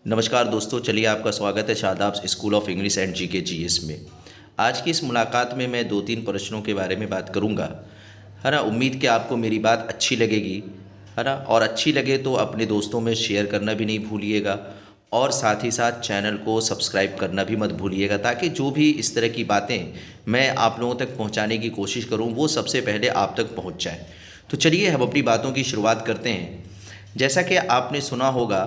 नमस्कार दोस्तों, चलिए आपका स्वागत है Shadab school of English and GK GS में। आज की इस मुलाकात में मैं 2-3 प्रश्नों के बारे में बात करूंगा, है ना। उम्मीद कि आपको मेरी बात अच्छी लगेगी, है ना। और अच्छी लगे तो अपने दोस्तों में शेयर करना भी नहीं भूलिएगा और साथ ही साथ चैनल को सब्सक्राइब करना भी मत भूलिएगा, ताकि जो भी इस तरह की बातें मैं आप लोगों तक पहुँचाने की कोशिश करूँ वो सबसे पहले आप तक पहुँच जाए। तो चलिए हम अपनी बातों की शुरुआत करते हैं। जैसा कि आपने सुना होगा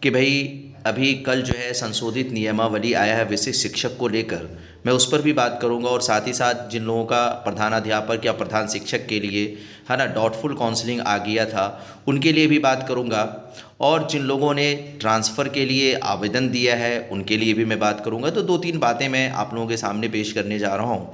कि भाई अभी कल जो है संशोधित नियमावली आया है विशिष्ट शिक्षक को लेकर, मैं उस पर भी बात करूंगा और साथ ही साथ जिन लोगों का प्रधानाध्यापक या प्रधान शिक्षक के लिए, है ना, डाउटफुल काउंसलिंग आ गया था उनके लिए भी बात करूंगा और जिन लोगों ने ट्रांसफ़र के लिए आवेदन दिया है उनके लिए भी मैं बात करूंगा। तो 2-3 बातें मैं आप लोगों के सामने पेश करने जा रहा हूँ,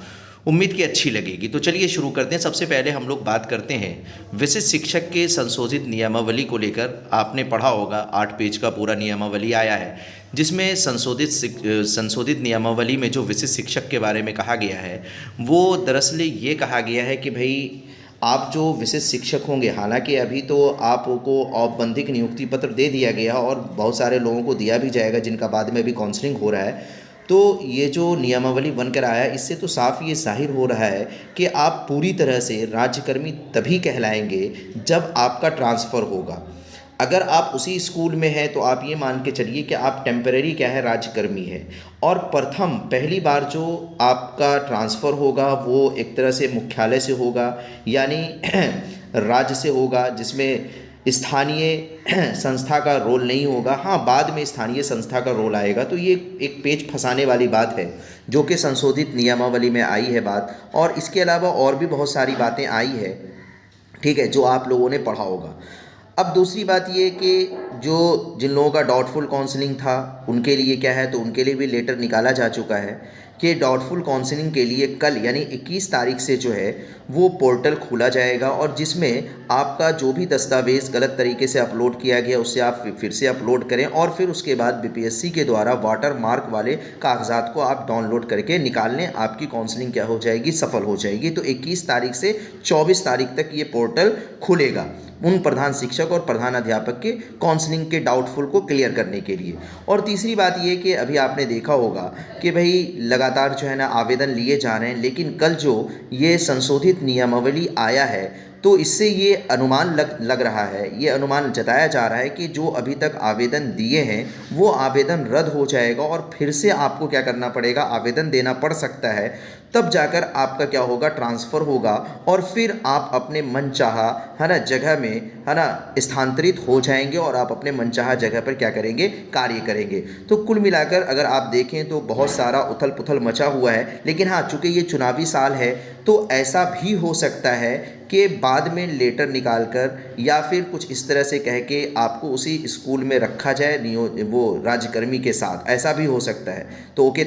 उम्मीद की अच्छी लगेगी। तो चलिए शुरू करते हैं। सबसे पहले हम लोग बात करते हैं विशिष्ट शिक्षक के संशोधित नियमावली को लेकर। आपने पढ़ा होगा 8 पेज का पूरा नियमावली आया है, जिसमें संशोधित नियमावली में जो विशिष्ट शिक्षक के बारे में कहा गया है वो दरअसल ये कहा गया है कि भाई आप जो विशिष्ट शिक्षक होंगे, हालांकि अभी तो आपको औपबंधिक नियुक्ति पत्र दे दिया गया और बहुत सारे लोगों को दिया भी जाएगा जिनका बाद में अभी काउंसलिंग हो रहा है। तो ये जो नियमावली बनकर आया, इससे तो साफ ये ज़ाहिर हो रहा है कि आप पूरी तरह से राज्यकर्मी तभी कहलाएंगे जब आपका ट्रांसफ़र होगा। अगर आप उसी स्कूल में हैं तो आप ये मान के चलिए कि आप टेम्परेरी क्या है, राज्यकर्मी है। और प्रथम पहली बार जो आपका ट्रांसफ़र होगा वो एक तरह से मुख्यालय से होगा, यानी राज्य से होगा, जिसमें स्थानीय संस्था का रोल नहीं होगा। हाँ, बाद में स्थानीय संस्था का रोल आएगा। तो ये एक पेच फंसाने वाली बात है जो कि संशोधित नियमावली में आई है बात, और इसके अलावा और भी बहुत सारी बातें आई है, ठीक है, जो आप लोगों ने पढ़ा होगा। अब दूसरी बात ये कि जिन लोगों का डाउटफुल काउंसलिंग था उनके लिए क्या है, तो उनके लिए भी लेटर निकाला जा चुका है कि डाउटफुल काउंसलिंग के लिए कल यानी 21 तारीख से जो है वो पोर्टल खोला जाएगा, और जिसमें आपका जो भी दस्तावेज़ गलत तरीके से अपलोड किया गया उससे आप फिर से अपलोड करें, और फिर उसके बाद बीपीएससी के द्वारा वाटर मार्क वाले कागजात को आप डाउनलोड करके निकाल लें। आपकी काउंसलिंग क्या हो जाएगी, सफल हो जाएगी। तो 21 तारीख से 24 तारीख तक ये पोर्टल खुलेगा उन प्रधान शिक्षक और प्रधान अध्यापक के काउंसलिंग के डाउटफुल को क्लियर करने के लिए। और तीसरी बात ये कि अभी आपने देखा होगा कि भाई लगातार जो है ना आवेदन लिए जा रहे हैं, लेकिन कल जो ये संशोधित नियमावली आया है तो इससे ये अनुमान लग रहा है, ये अनुमान जताया जा रहा है कि जो अभी तक आवेदन दिए हैं वो आवेदन रद्द हो जाएगा और फिर से आपको क्या करना पड़ेगा, आवेदन देना पड़ सकता है। तब जाकर आपका क्या होगा, ट्रांसफ़र होगा और फिर आप अपने मनचाहा, है ना, जगह में, है ना, स्थानांतरित हो जाएंगे और आप अपने मनचाहा जगह पर क्या करेंगे, कार्य करेंगे। तो कुल मिलाकर अगर आप देखें तो बहुत सारा उथल पुथल मचा हुआ है। लेकिन हाँ, चूँकि ये चुनावी साल है तो ऐसा भी हो सकता है कि बाद में लेटर निकाल कर या फिर कुछ इस तरह से कह के आपको उसी स्कूल में रखा जाए वो राज्यकर्मी के साथ, ऐसा भी हो सकता है। तो ओके।